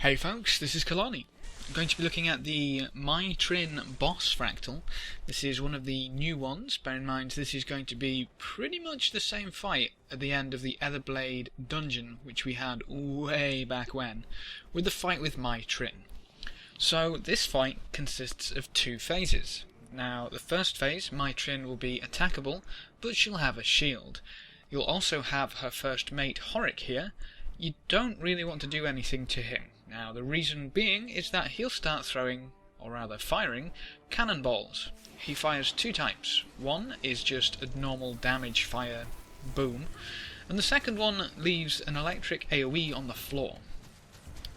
Hey folks, this is Kalani. I'm going to be looking at the Mai Trin boss fractal. This is one of the new ones. Bear in mind this is going to be pretty much the same fight at the end of the Etherblade dungeon, which we had way back when, with the fight with Mai Trin. So this fight consists of two phases. Now the first phase, Mai Trin will be attackable, but she'll have a shield. You'll also have her first mate Horik here. You don't really want to do anything to him. Now the reason being is that he'll start throwing, or rather firing, cannonballs. He fires two types. One is just a normal damage fire boom, and the second one leaves an electric AoE on the floor.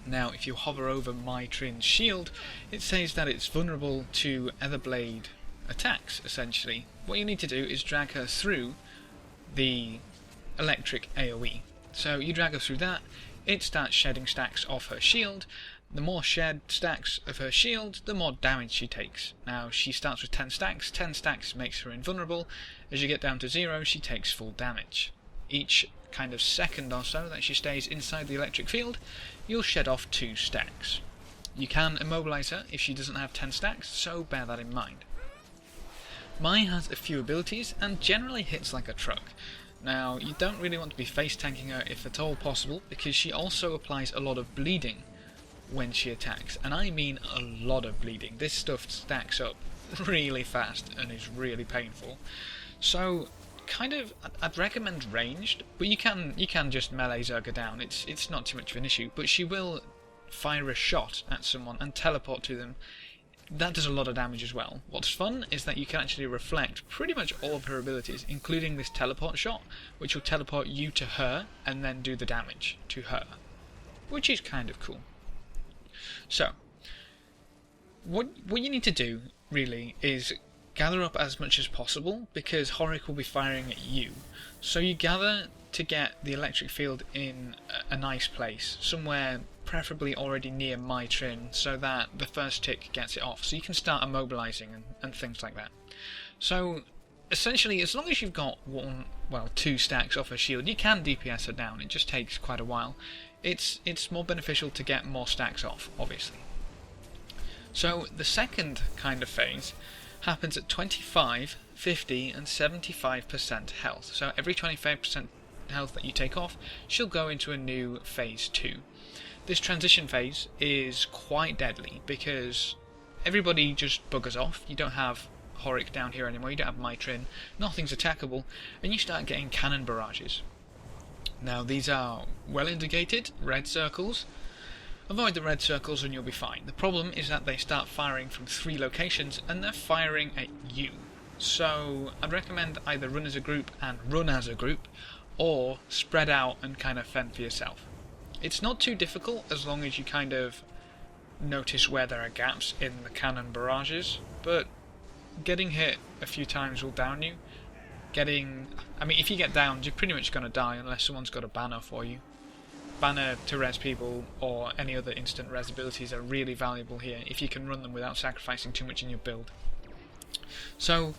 Now if you hover over Mai Trin's shield, it says that it's vulnerable to Etherblade attacks, essentially. What you need to do is drag her through the electric AoE. So you drag her through that, it starts shedding stacks off her shield. The more shed stacks of her shield, the more damage she takes. Now she starts with 10 stacks, 10 stacks makes her invulnerable. As you get down to 0, she takes full damage. Each kind of second or so that she stays inside the electric field, you'll shed off 2 stacks. You can immobilize her if she doesn't have 10 stacks, so bear that in mind. Mai has a few abilities and generally hits like a truck. Now, you don't really want to be face tanking her if at all possible, because she also applies a lot of bleeding when she attacks, and I mean a lot of bleeding. This stuff stacks up really fast and is really painful. So, kind of, I'd recommend ranged, but you can just melee Zerga down. It's not too much of an issue, but she will fire a shot at someone and teleport to them. That does a lot of damage as well. What's fun is that you can actually reflect pretty much all of her abilities, including this teleport shot, which will teleport you to her and then do the damage to her, which is kind of cool. So, what you need to do, really, is gather up as much as possible, because Horik will be firing at you. So you gather to get the electric field in a nice place, somewhere preferably already near Mai Trin, so that the first tick gets it off, so you can start immobilizing and things like that. So essentially, as long as you've got 2 stacks off her shield, you can DPS her down. It just takes quite a while. It's more beneficial to get more stacks off, obviously. So the second kind of phase happens at 25, 50 and 75% health. So every 25% health that you take off, she'll go into a new phase 2. This transition phase is quite deadly because everybody just buggers off. You don't have Horik down here anymore, you don't have Mai Trin, nothing's attackable, and you start getting cannon barrages. Now these are well indicated, red circles. Avoid the red circles and you'll be fine. The problem is that they start firing from 3 locations and they're firing at you. So I'd recommend either run as a group and run as a group, or spread out and kind of fend for yourself. It's not too difficult as long as you kind of notice where there are gaps in the cannon barrages, but getting hit a few times will down you. If you get downed, you're pretty much going to die unless someone's got a banner for you. Banner to res people or any other instant res abilities are really valuable here if you can run them without sacrificing too much in your build. So,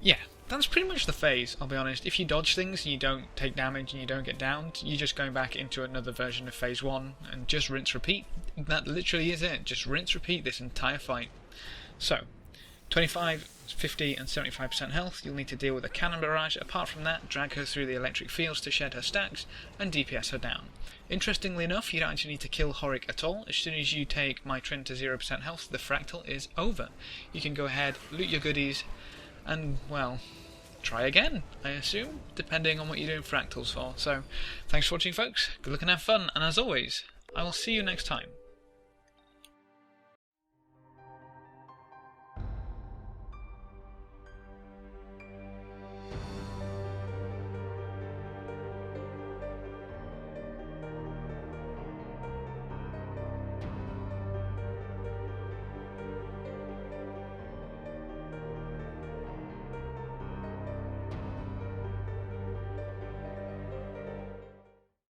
yeah. That's pretty much the phase, I'll be honest. If you dodge things and you don't take damage and you don't get downed, you're just going back into another version of phase 1 and just rinse repeat. That literally is it. Just rinse repeat this entire fight. So, 25, 50 and 75% health, you'll need to deal with a cannon barrage. Apart from that, drag her through the electric fields to shed her stacks and DPS her down. Interestingly enough, you don't actually need to kill Horik at all. As soon as you take Mai Trin to 0% health, the fractal is over. You can go ahead, loot your goodies, and, well, try again, I assume, depending on what you're doing fractals for. So, thanks for watching folks, good luck and have fun, and as always, I will see you next time.